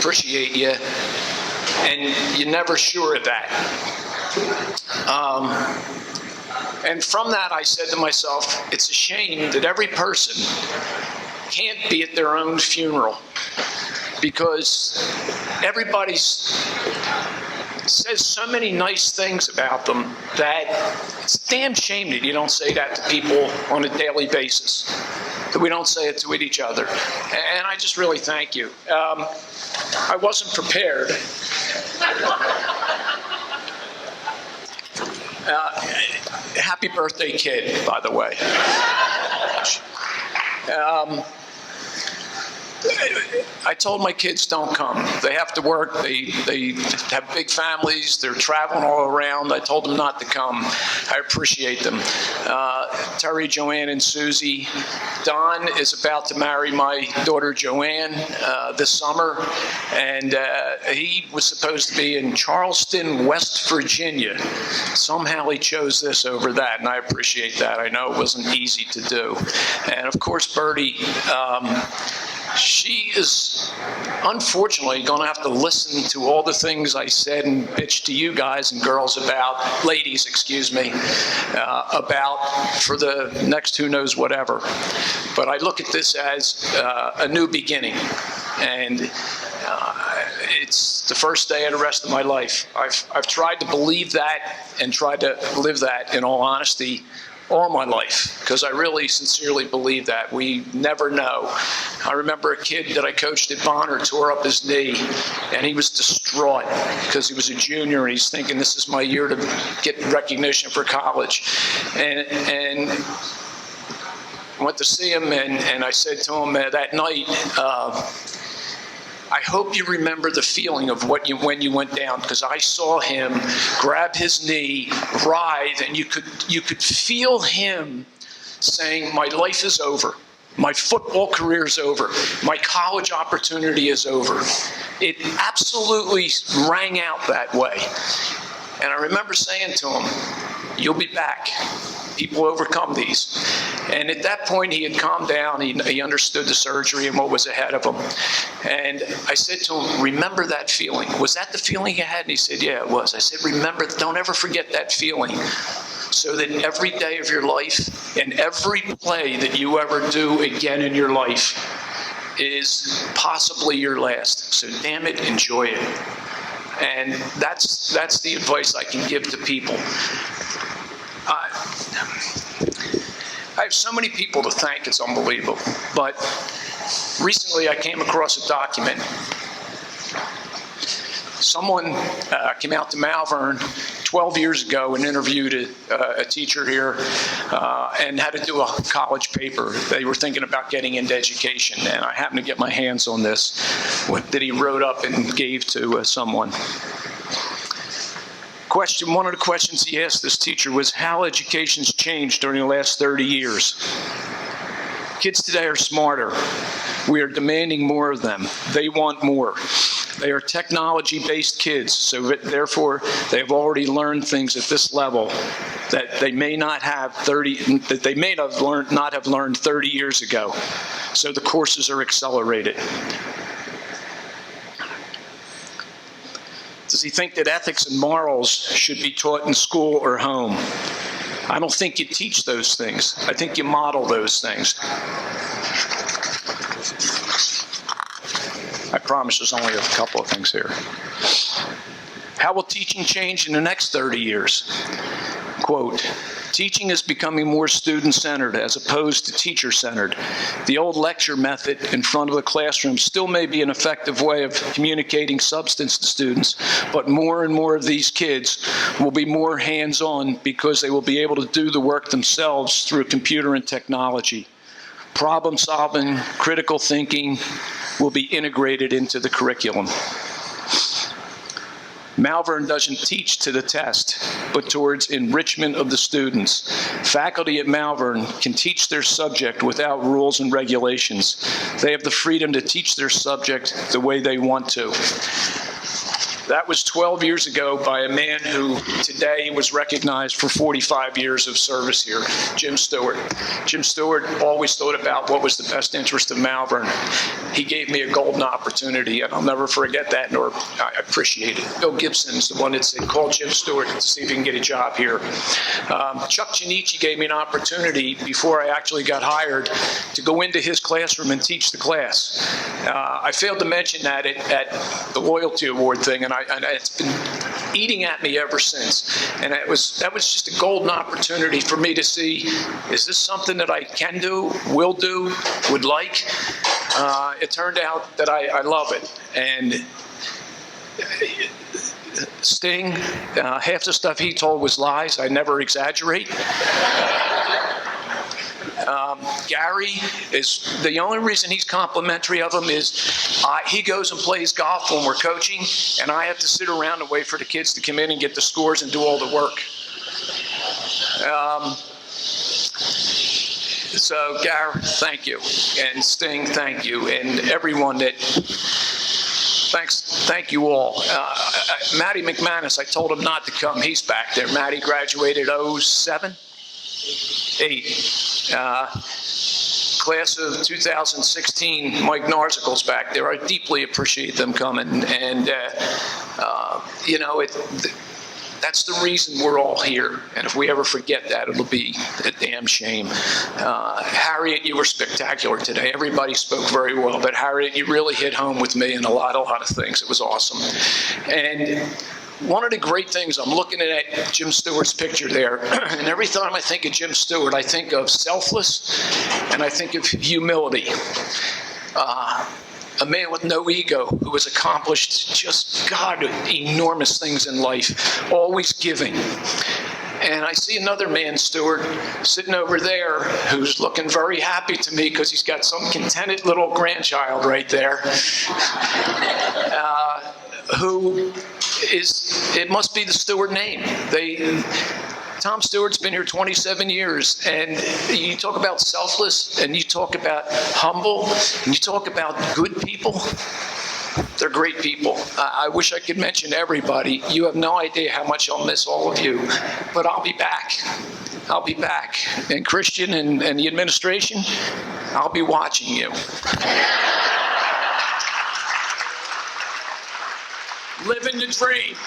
appreciate you, and you're never sure of that. And from that, I said to myself, it's a shame that every person can't be at their own funeral, because everybody says so many nice things about them that it's a damn shame that you don't say that to people on a daily basis, that we don't say it to each other. And I just really thank you. I wasn't prepared. Happy birthday, kid, by the way. I told my kids don't come. They have to work. They have big families. They're traveling all around. I told them not to come. I appreciate them. Terry, Joanne, and Susie. Don is about to marry my daughter Joanne this summer, and he was supposed to be in Charleston, West Virginia. Somehow he chose this over that, and I appreciate that. I know it wasn't easy to do. And of course, Bertie, she is unfortunately going to have to listen to all the things I said and bitched to you guys and girls about, ladies, excuse me, about for the next who knows whatever. But I look at this as a new beginning, and it's the first day of the rest of my life. I've tried to believe that and tried to live that, in all honesty, all my life, because I really sincerely believe that. We never know. I remember a kid that I coached at Bonner tore up his knee, and he was distraught because he was a junior and he's thinking, this is my year to get recognition for college. And I went to see him, and I said to him that night, I hope you remember the feeling of when you went down, because I saw him grab his knee, writhe, and you could feel him saying, my life is over. My football career is over. My college opportunity is over. It absolutely rang out that way. And I remember saying to him, you'll be back. People overcome these. And at that point, he had calmed down. He understood the surgery and what was ahead of him. And I said to him, remember that feeling. Was that the feeling you had? And he said, yeah, it was. I said, remember, don't ever forget that feeling, so that every day of your life and every play that you ever do again in your life is possibly your last. So damn it, enjoy it. And that's the advice I can give to people. I have so many people to thank, it's unbelievable. But recently I came across a document. Someone came out to Malvern 12 years ago and interviewed a teacher here and had to do a college paper. They were thinking about getting into education, and I happened to get my hands on this that he wrote up and gave to someone. One of the questions he asked this teacher was how education's changed during the last 30 years. Kids today are smarter. We are demanding more of them. They want more. They are technology-based kids, so therefore they have already learned things at this level that they may not have not have learned 30 years ago. So the courses are accelerated. Does he think that ethics and morals should be taught in school or home? I don't think you teach those things. I think you model those things. I promise there's only a couple of things here. How will teaching change in the next 30 years? Quote, teaching is becoming more student-centered as opposed to teacher-centered. The old lecture method in front of the classroom still may be an effective way of communicating substance to students, but more and more of these kids will be more hands-on because they will be able to do the work themselves through computer and technology. Problem solving, critical thinking will be integrated into the curriculum. Malvern doesn't teach to the test, but towards enrichment of the students. Faculty at Malvern can teach their subject without rules and regulations. They have the freedom to teach their subject the way they want to. That was 12 years ago by a man who today was recognized for 45 years of service here, Jim Stewart. Jim Stewart always thought about what was the best interest of Malvern. He gave me a golden opportunity, and I'll never forget that, nor I appreciate it. Bill Gibson's the one that said, call Jim Stewart to see if he can get a job here. Chuck Genici gave me an opportunity before I actually got hired to go into his classroom and teach the class. I failed to mention that at the loyalty award thing, and it's been eating at me ever since. And that was just a golden opportunity for me to see, is this something that I can do, will do, would like? It turned out that I love it. And Sting, half the stuff he told was lies. I never exaggerate. Gary is the only reason he's complimentary of him is he goes and plays golf when we're coaching, and I have to sit around and wait for the kids to come in and get the scores and do all the work. So Gary, thank you, and Sting, thank you, and everyone that. Thank you all. Matty McManus, I told him not to come. He's back there. Matty graduated 07? 8. Class of 2016, Mike Narzickel's back there. I deeply appreciate them coming. And, that's the reason we're all here. And if we ever forget that, it'll be a damn shame. Harriet, you were spectacular today. Everybody spoke very well. But Harriet, you really hit home with me in a lot of things. It was awesome. And one of the great things, I'm looking at Jim Stewart's picture there, and every time I think of Jim Stewart, I think of selfless, and I think of humility. A man with no ego who has accomplished just, enormous things in life, always giving. And I see another man, Stewart, sitting over there who's looking very happy to me because he's got some contented little grandchild right there. Who is, it must be the Stewart name. Tom Stewart's been here 27 years, and you talk about selfless, and you talk about humble, and you talk about good people. They're great people. I wish I could mention everybody. You have no idea how much I'll miss all of you, but I'll be back. I'll be back. And Christian and the administration, I'll be watching you. Living the dream.